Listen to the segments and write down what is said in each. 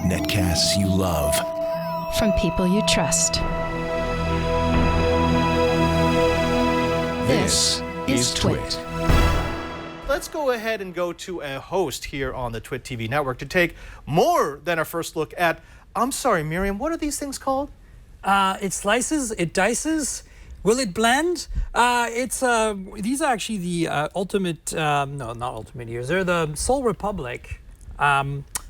Netcasts you love. From people you trust. This is Twit. Let's go ahead and go to a host here on the Twit TV network to take more than our first look at, I'm sorry, Myriam, what are these things called? It slices, it dices. Will it blend? These are actually the ultimate, no, not ultimate ears. They're the Soul Republic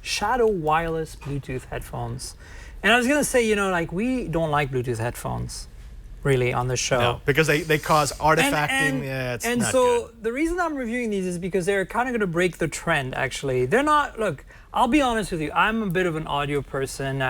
Shadow Wireless Bluetooth headphones. And I was gonna say, we don't like Bluetooth headphones, really, on the show. No, because they cause artifacting. It's and not so good. the reason I'm reviewing these is because they're kind of gonna break the trend, actually. They're not, look, I'll be honest with you, I'm a bit of an audio person.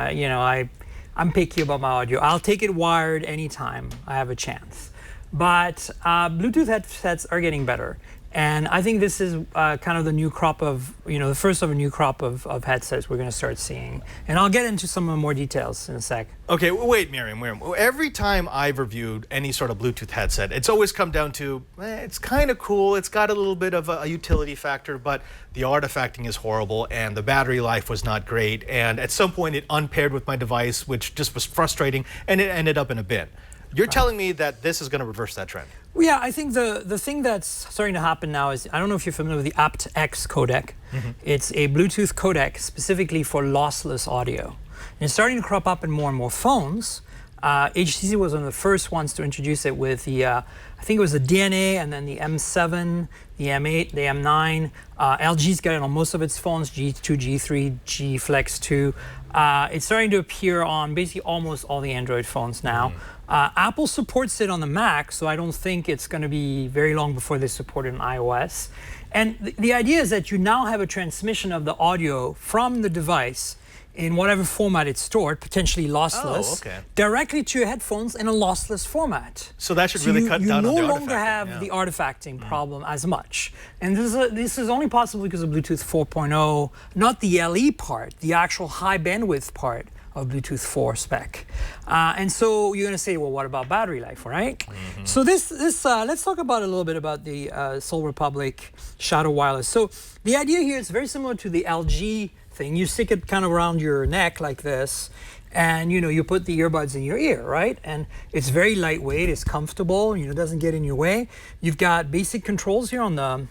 I'm picky about my audio. I'll take it wired anytime I have a chance. But Bluetooth headsets are getting better. And I think this is kind of the new crop of, the first of a new crop of headsets we're going to start seeing. And I'll get into some more details in a sec. Okay, wait, Myriam. Every time I've reviewed any sort of Bluetooth headset, it's always come down to, it's kind of cool, it's got a little bit of a utility factor, but the artifacting is horrible and the battery life was not great. And at some point it unpaired with my device, which just was frustrating, and it ended up in a bin. You're telling me that this is going to reverse that trend? Well, yeah, I think the thing that's starting to happen now is, I don't know if you're familiar with the aptX codec. Mm-hmm. It's a Bluetooth codec specifically for lossless audio. And it's starting to crop up in more phones. HTC was one of the first ones to introduce it with the, I think it was the DNA, and then the M7, the M8, the M9. LG's got it on most of its phones, G2, G3, G Flex 2. It's starting to appear on basically almost all the Android phones now. Mm-hmm. Apple supports it on the Mac, so I don't think it's going to be very long before they support it on iOS. And the idea is that you now have a transmission of the audio from the device in whatever format it's stored, potentially lossless, directly to your headphones in a lossless format. So that should really cut down on the artifacting. You no longer have the artifacting problem as much. And this is only possible because of Bluetooth 4.0, not the LE part, the actual high bandwidth part of Bluetooth 4 spec. And so you're gonna say, well, what about battery life, right? Mm-hmm. So let's talk about a little bit about the Soul Republic Shadow Wireless. So the idea here is very similar to the LG thing. You stick it kind of around your neck like this, and you put the earbuds in your ear, right? And it's very lightweight, it's comfortable, it doesn't get in your way. You've got basic controls here on the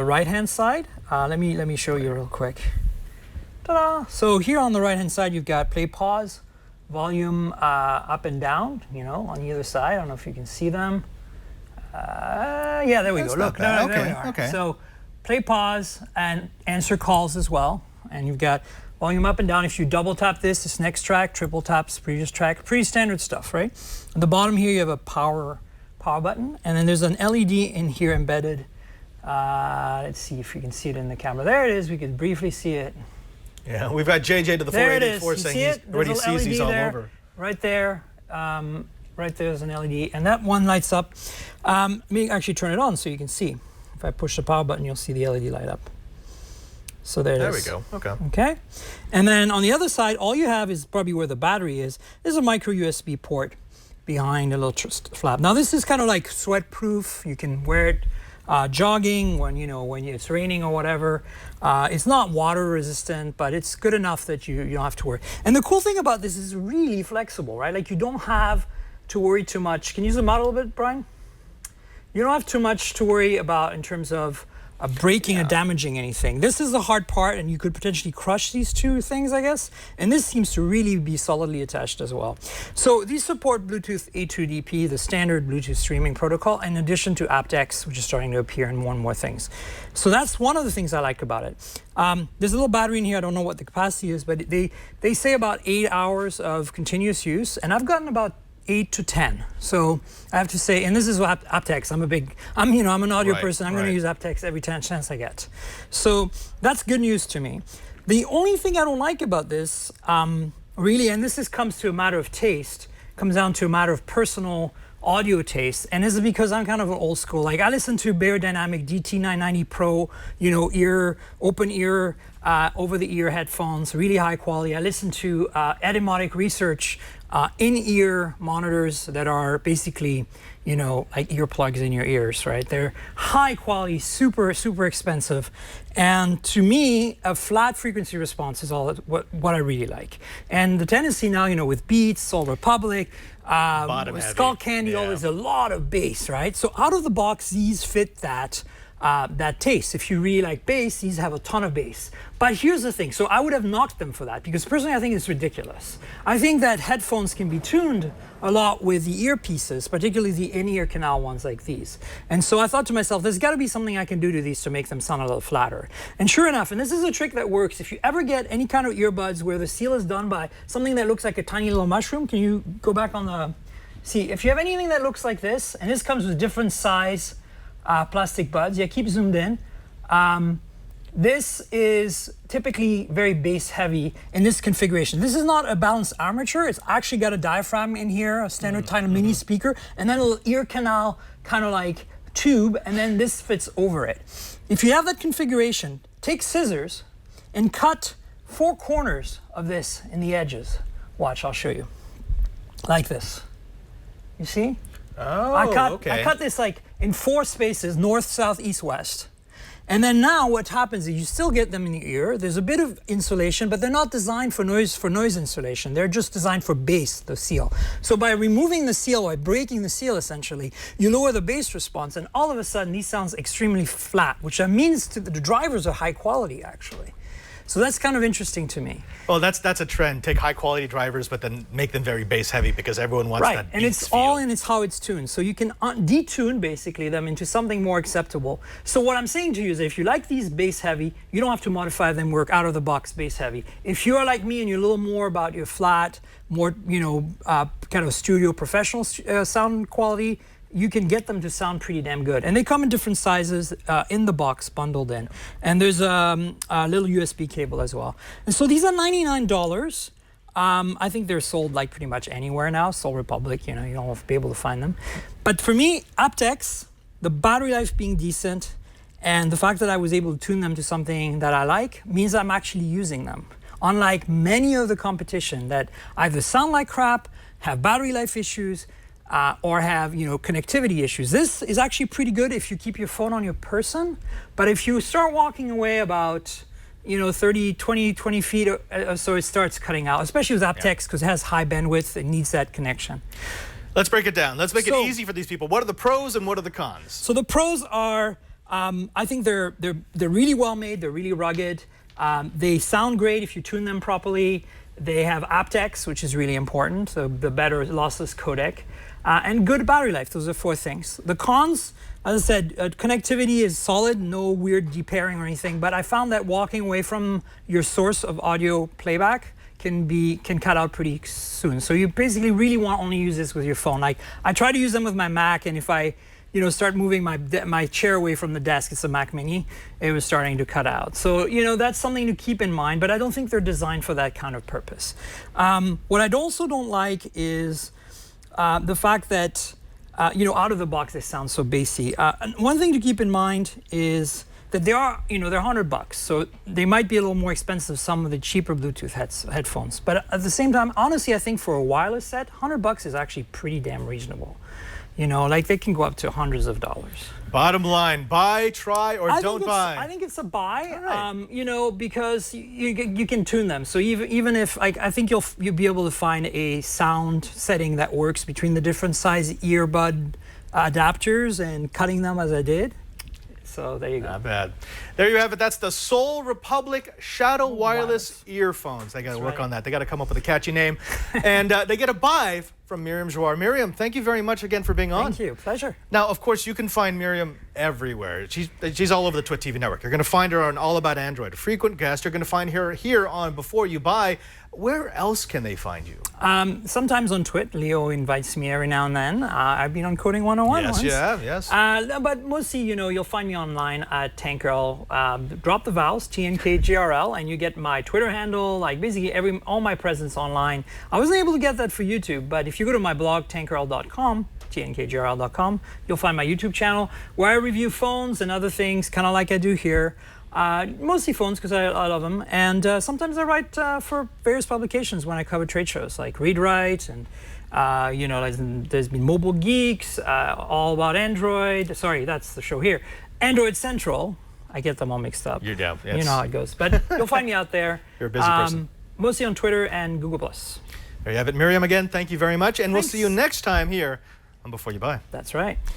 right-hand side. Let me show you real quick. Ta-da! So here on the right-hand side, you've got play, pause, volume up and down, on either side. I don't know if you can see them. Yeah, there we go. Look, there we are. Okay. So play, pause, and answer calls as well. And you've got volume up and down. If you double tap this next track, triple taps previous track. Pretty standard stuff, right? At the bottom here, you have a power button, and then there's an LED in here embedded. Let's see if you can see it in the camera. There it is. We can briefly see it. Yeah, we've got JJ to the 484 saying he already sees these all over. Right there. Right there's an LED, and that one lights up. Let me actually turn it on so you can see. If I push the power button, you'll see the LED light up. So there it is. There we go. Okay. Okay. And then on the other side, all you have is probably where the battery is. There's a micro USB port behind a little flap. Now this is kind of like sweat proof. You can wear it jogging when it's raining or whatever. It's not water resistant, but it's good enough that you don't have to worry. And the cool thing about this is really flexible, right? Like you don't have to worry too much. Can you zoom out a little bit, Brian? You don't have too much to worry about in terms of breaking or damaging anything. This is the hard part, and you could potentially crush these two things, I guess. And this seems to really be solidly attached as well. So these support Bluetooth A2DP, the standard Bluetooth streaming protocol, in addition to aptX, which is starting to appear in more and more things. So that's one of the things I like about it. There's a little battery in here. I don't know what the capacity is, but they say about 8 hours of continuous use, and I've gotten about 8 to 10. So I have to say, and this is aptX. I'm an audio person. I'm going to use aptX every chance I get. So that's good news to me. The only thing I don't like about this, really, and this comes to a matter of taste, comes down to a matter of personal audio taste, and this is because I'm kind of an old school. Like I listen to Beyerdynamic DT990 Pro, open ear over-the-ear headphones, really high quality. I listen to Etymotic Research in-ear monitors that are basically, you know, like earplugs in your ears, right? They're high quality, super, super expensive. And to me, a flat frequency response is all what I really like. And the tendency now, you know, with Beats, Soul Republic, Skull Candy, yeah. there's a lot of bass, right? So out of the box, these fit that taste. If you really like bass, these have a ton of bass. But here's the thing, so I would have knocked them for that because personally I think it's ridiculous. I think that headphones can be tuned a lot with the earpieces, particularly the in-ear canal ones like these. And so I thought to myself, there's gotta be something I can do to these to make them sound a little flatter. And sure enough, and this is a trick that works, if you ever get any kind of earbuds where the seal is done by something that looks like a tiny little mushroom, can you go back on the, see, if you have anything that looks like this, and this comes with different size plastic buds. Yeah, keep zoomed in. This is typically very bass heavy in this configuration. This is not a balanced armature. It's actually got a diaphragm in here, a standard tiny mini speaker, and then a little ear canal kind of like tube, and then this fits over it. If you have that configuration, take scissors and cut 4 corners of this in the edges. Watch, I'll show you. Like this. You see? Oh, I cut this like in 4 spaces, north, south, east, west. And then now what happens is you still get them in the ear. There's a bit of insulation, but they're not designed for noise insulation. They're just designed for bass, the seal. So by removing the seal, by breaking the seal essentially, you lower the bass response, and all of a sudden these sounds extremely flat, which means the drivers are high quality actually. So that's kind of interesting to me. Well, that's a trend. Take high quality drivers, but then make them very bass heavy because everyone wants that Right, and Beats it's feel. all in it's how it's tuned. So you can detune basically them into something more acceptable. So what I'm saying to you is if you like these bass heavy, you don't have to modify them work out of the box bass heavy. If you are like me and you're a little more about your flat, more, you know, kind of studio professional sound quality, you can get them to sound pretty damn good. And they come in different sizes in the box, bundled in. And there's a little USB cable as well. And so these are $99. I think they're sold like pretty much anywhere now. Soul Republic, you know, you don't be able to find them. But for me, aptX, the battery life being decent, and the fact that I was able to tune them to something that I like means I'm actually using them. Unlike many of the competition that either sound like crap, have battery life issues, or have, you know, connectivity issues. This is actually pretty good if you keep your phone on your person, but if you start walking away about, you know, 20 feet or so, it starts cutting out, especially with aptX because it has high bandwidth, it needs that connection. Let's break it down. Let's make it easy for these people. What are the pros and what are the cons? So the pros are, I think they're really well made, they're really rugged, they sound great if you tune them properly. They have aptX, which is really important, so the better lossless codec. And good battery life. Those are 4 things. The cons, as I said, connectivity is solid, no weird depairing or anything, but I found that walking away from your source of audio playback can cut out pretty soon. So you basically really want to only use this with your phone. Like I try to use them with my Mac, and if I, you know, start moving my chair away from the desk, it's a Mac Mini, it was starting to cut out. So, you know, that's something to keep in mind, but I don't think they're designed for that kind of purpose. What I also don't like is the fact that, you know, out of the box, they sound so bassy. One thing to keep in mind is that they are, you know, they're $100. So they might be a little more expensive than some of the cheaper Bluetooth headphones. But at the same time, honestly, I think for a wireless set, $100 is actually pretty damn reasonable. You know, like they can go up to hundreds of dollars. Bottom line, buy, try, or don't buy. I think it's a buy, right. you know, because you can tune them. So even if, like, I think you'll be able to find a sound setting that works between the different size earbud adapters and cutting them as I did. So there you go. Not bad. There you have it. That's the Soul Republic Shadow Wireless Earphones. They got to work on that. They got to come up with a catchy name. And they get a buy from Myriam Joire. Myriam, thank you very much again for being on. Thank you. Pleasure. Now, of course, you can find Myriam everywhere. She's all over the Twit TV network. You're going to find her on All About Android, a frequent guest. You're going to find her here on Before You Buy. Where else can they find you? Sometimes on Twit. Leo invites me every now and then. I've been on Coding 101 Yes, once. you have, yes. But mostly, you know, you'll find me online at Tankrel. Drop the vowels, TNKGRL, and you get my Twitter handle, like basically all my presence online. I wasn't able to get that for YouTube, but if you go to my blog, tankrel.com, tnkgrl.com, you'll find my YouTube channel where I review phones and other things, kind of like I do here. Mostly phones because I love them. And sometimes I write for various publications when I cover trade shows like Read Write and you know, there's been Mobile Geeks, all about Android. Sorry, that's the show here. Android Central. I get them all mixed up. You're down. You know how it goes. But you'll find me out there. You're a busy person. Mostly on Twitter and Google+. There you have it. Myriam, again, thank you very much. And we'll see you next time here on Before You Buy. That's right.